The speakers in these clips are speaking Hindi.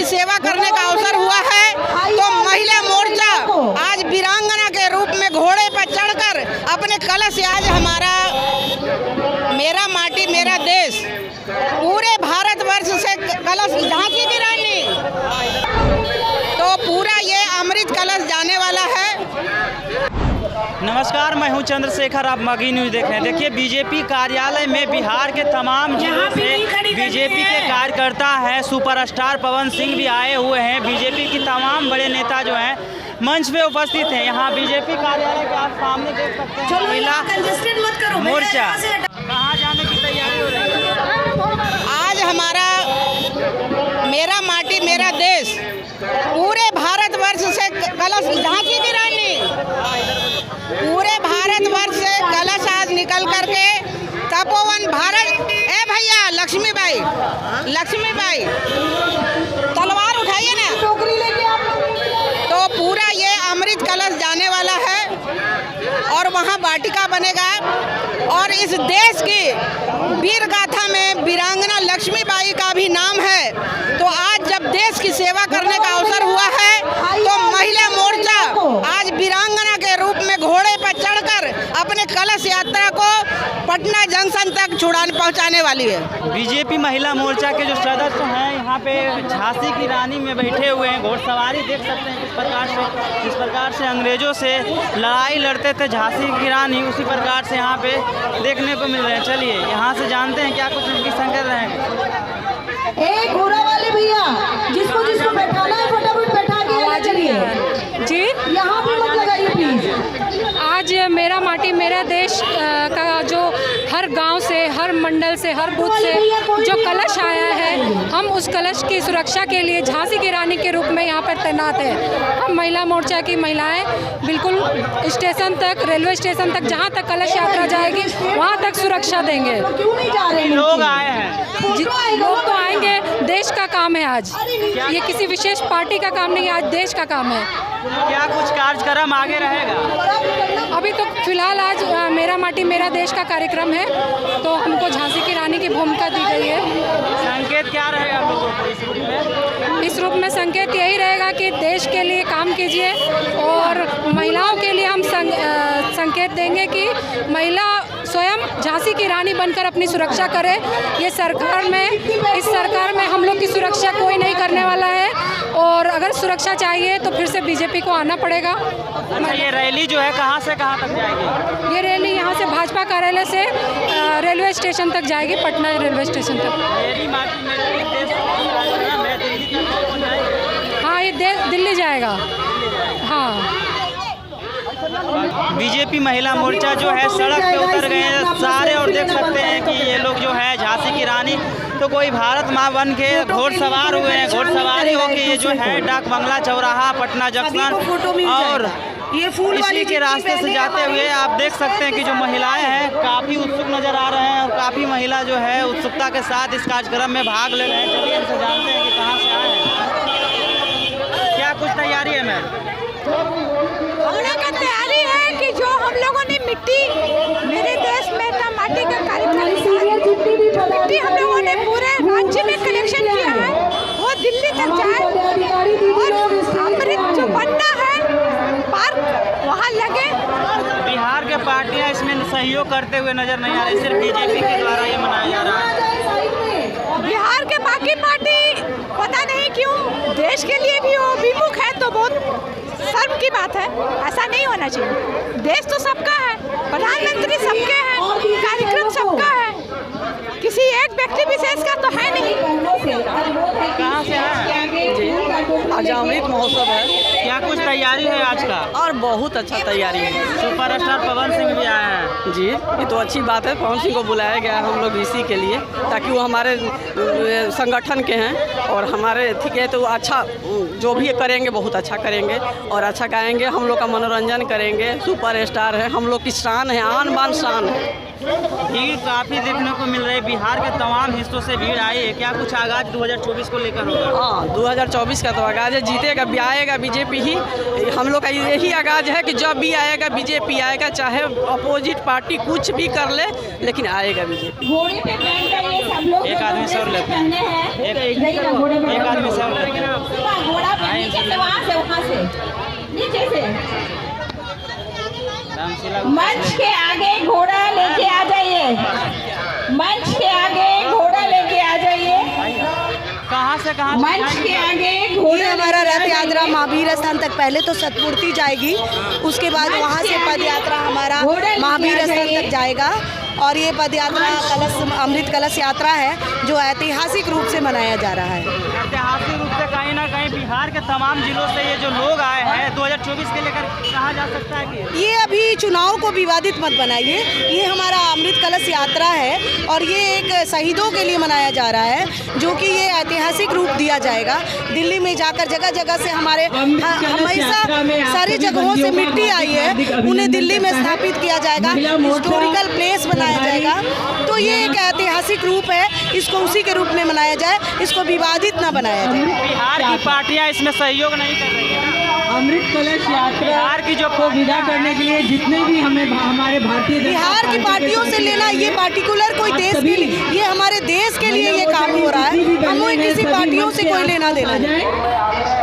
सेवा करने का अवसर हुआ है, तो महिला मोर्चा आज वीरांगना के रूप में घोड़े पर चढ़कर अपने कलश, आज हमारा मेरा माटी मेरा देश पूरे भारतवर्ष से कलश, झांसी की रानी, तो पूरा ये अमृत कलश जाने वाला है। नमस्कार, मैं हूं चंद्रशेखर, आप मगही न्यूज़ देख रहे हैं। देखिए, बीजेपी कार्यालय में बिहार के तमाम जिलों से बीजेपी के कार्यकर्ता हैं, सुपरस्टार पवन सिंह भी आए हुए हैं। बीजेपी की तमाम बड़े नेता जो हैं मंच पे उपस्थित हैं। यहाँ बीजेपी कार्यालय के आप सामने देख सकते हैं महिला मोर्चा। कहाँ जाने की तैयारी हो रही है? आज हमारा मेरा माटी मेरा देश पूरे भारतवर्ष से कलश, झांसी की रानी, पूरे भारतवर्ष से कलश आज निकल करके तपोवन भारत, ए भैया लक्ष्मीबाई तलवार उठाइए ना, तो पूरा ये अमृत कलश जाने वाला है और वहाँ वाटिका बनेगा। और इस देश की वीर गाथा में वीरांगना लक्ष्मीबाई का भी नाम है। तो आज जब देश की सेवा करने का अवसर हुआ है, तो महिला मोर्चा आज वीरांगना के रूप में घोड़े पर चढ़कर अपने कलश यात्रा को पटना जंक्शन तक पहुंचाने वाली है। बीजेपी महिला मोर्चा के जो सदस्य हैं यहाँ पे झांसी की रानी में बैठे हुए हैं। घोड़सवारी देख सकते हैं जिस प्रकार से अंग्रेजों से लड़ाई लड़ते थे झांसी की रानी, उसी प्रकार से यहाँ पे देखने को मिल रहे हैं। चलिए यहाँ से जानते हैं क्या कुछ उनकी संकेत रहेंगे। एक घोड़ा वाले भैया, जिसको बैठाना है फटाफट बैठा के चलिए जी, यहाँ पे मत लगाइए प्लीज। आज मेरा माटी मेरा देश का जो हर गांव से, हर मंडल से, हर बूथ से जो कलश आया है, हम उस कलश की सुरक्षा के लिए झांसी की रानी के रूप में यहाँ पर तैनात है। हम महिला मोर्चा की महिलाएं बिल्कुल स्टेशन तक, रेलवे स्टेशन तक, जहाँ तक कलश यात्रा जाएगी वहाँ तक सुरक्षा देंगे। क्यों नहीं जा रहे लोग आए हैं? लोग तो आएंगे, देश का काम है आज, ये किसी विशेष पार्टी का काम नहीं है, आज देश का काम है। क्या कुछ कार्यक्रम आगे रहेगा? अभी तो फिलहाल आज मेरा माटी मेरा देश का कार्यक्रम है, तो हमको झांसी की रानी की भूमिका दी गई है। संकेत क्या रहेगा आप लोगों को इस रूप में? इस रूप में संकेत यही रहेगा कि देश के लिए काम कीजिए और महिलाओं के लिए हम संकेत देंगे कि महिला स्वयं झांसी की रानी बनकर अपनी सुरक्षा करे। इस सरकार में हम लोग की सुरक्षा कोई नहीं करने वाला है, और अगर सुरक्षा चाहिए तो फिर से बीजेपी को आना पड़ेगा। अच्छा, ये रैली जो है कहाँ से कहाँ तक जाएगी? ये रैली यहाँ से भाजपा कार्यालय से रेलवे स्टेशन तक जाएगी, पटना रेलवे स्टेशन तक। हाँ, ये दिल्ली जाएगा। हाँ, बीजेपी महिला मोर्चा जो है सड़क पे उतर गए हैं सारे, और देख सकते हैं कि ये लोग जो है झांसी की रानी तो कोई भारत माँ बन के घोड़सवार हुए हैं। घोड़सवारी होके ये जो है डाक बंगला चौराहा पटना जंक्शन और इसी के रास्ते से जाते हुए आप देख सकते हैं कि जो महिलाएं हैं काफ़ी उत्सुक नज़र आ रहे हैं, और काफ़ी महिला जो है उत्सुकता के साथ इस कार्यक्रम में भाग ले रहे हैं। चलिए इनसे जानते हैं कि कहाँ से आए हैं, क्या कुछ तैयारी है मैम? हम लोग का तैयारी है कि जो हम लोगों ने मिट्टी मेरे देश में था माटी का कार्यक्रम, मिट्टी हम लोगों ने पूरे राज्य में कलेक्शन किया है, वो दिल्ली तक जाए और अमृत जो बनना है पार्क वहाँ लगे। बिहार के पार्टियां इसमें सहयोग करते हुए नजर नहीं आ रही, सिर्फ बीजेपी के द्वारा ये मनाया जा रहा है। बिहार के बाकी पार्टी पता नहीं क्यों देश के लिए भी वो विमुख है, तो बहुत शर्म की बात है। ऐसा नहीं होना चाहिए। देश तो सबका है, प्रधानमंत्री सबके हैं, कार्यक्रम सबका है, किसी एक व्यक्ति विशेष का तो है नहीं। कहाँ से आए? आज अमृत महोत्सव है। क्या कुछ तैयारी है आज का? और बहुत अच्छा तैयारी है। सुपरस्टार पवन सिंह भी आए हैं। जी, ये तो अच्छी बात है। पवन सिंह को बुलाया गया है हम लोग इसी के लिए, ताकि वो हमारे संगठन के हैं और हमारे ठीक है, तो अच्छा जो भी करेंगे बहुत अच्छा करेंगे और अच्छा गाएंगे, हम लोग का मनोरंजन करेंगे। सुपरस्टार है, हम लोग की शान है, आन बान शान है। भीड़ काफ़ी देखने को मिल रही है। बिहार के तमाम हिस्सों से भीड़ आई है। क्या कुछ आगाज 2024 को लेकर होगा? हाँ, 2024 का तो आगाज है, जीतेगा भी, आएगा बीजेपी ही। हम लोग का यही आगाज है कि जब भी आएगा बीजेपी आएगा, चाहे अपोजिट पार्टी कुछ भी कर ले, लेकिन आएगा बीजेपी। घोड़े पे बैठकर ये सब लोग एक आदमी से और लेते हैं, एक आदमी से और लेते हैं। घोड़ा पे नीचे से वहाँ से नीचे से मंच के आगे घोड़ा लेके आ जाइए, मंच के आगे घोड़ा लेके आ जाइए, कहाँ से कहाँ मंच के आगे ये घोड़ा। हमारा रथ यात्रा महावीर स्थान तक पहले तो सतमूर्ति जाएगी, उसके बाद वहाँ से पद यात्रा हमारा महावीर स्थान तक जाएगा। और ये पद यात्रा कलश अमृत कलश यात्रा है जो ऐतिहासिक रूप से मनाया जा रहा है। ऐतिहासिक रूप से कहीं ना कहीं बिहार के तमाम जिलों से ये जो लोग आए हैं 2024 के लेकर कहा जा सकता है कि ये अभी चुनाव को विवादित मत बनाइए, ये हमारा अमृत कलश यात्रा है और ये एक शहीदों के लिए मनाया जा रहा है, जो कि ये ऐतिहासिक रूप दिया जाएगा। दिल्ली में जाकर जगह जगह से हमारे हमेशा सारी जगहों से मिट्टी आई है, उन्हें दिल्ली में स्थापित किया जाएगा, हिस्टोरिकल प्लेस बनाया जाएगा। तो ये एक ऐतिहासिक रूप है, इसको उसी के रूप में मनाया जाए, इसको विवादित ना बनाया जाए। बिहार की पार्टियां इसमें सहयोग नहीं कर रही है ना। अमृत कलश यात्रा बिहार की जो को विदा करने के लिए जितने भी हमारे भारतीय जनता बिहार की पार्टी पार्टियों के से लेना, ये पार्टिकुलर कोई आप देश सभी के लिए, ये हमारे देश के लिए ये काम हो रहा है, हमें किसी पार्टियों से कोई लेना देना नहीं।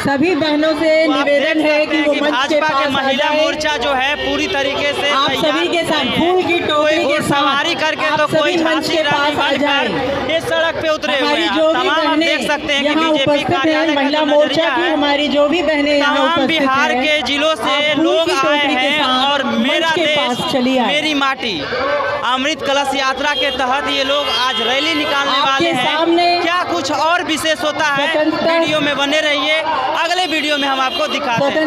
सभी बहनों से आप देख निवेदन है कि सकते वो हैं कि मंच के भाजपा पास के आ महिला जाएं। मोर्चा जो है पूरी तरीके से आप तैयार सभी के साथ है। फूल की टोकरी कोई के साथ सवारी करके आप तो कोई सभी मंच झांसी के रानी पास आ जाएं। बनकर इस सड़क पे उतरे हुए हमारी हैं। जो भी तमाम आप बहनें देख सकते हैं कि यहाँ बीजेपी उपस्थित कार्यालय हैं, का महिला जो मोर्चा नजरिया की है, हमारी जो भी बहनें यहाँ तमाम उपस्थित बिहार हैं, के जिलों से आप फूल लोग की आए टोकरी के हैं साथ और मंच मेरा के देश पास चली आए। मेरी माटी अमृत कलश यात्रा के तहत ये लोग आज रैली निकालने आपके वाले हैं। सामने क्या कुछ और विशेष होता है, स्वतंत्रता- वीडियो में बने रहिए, अगले वीडियो में हम आपको दिखाते हैं।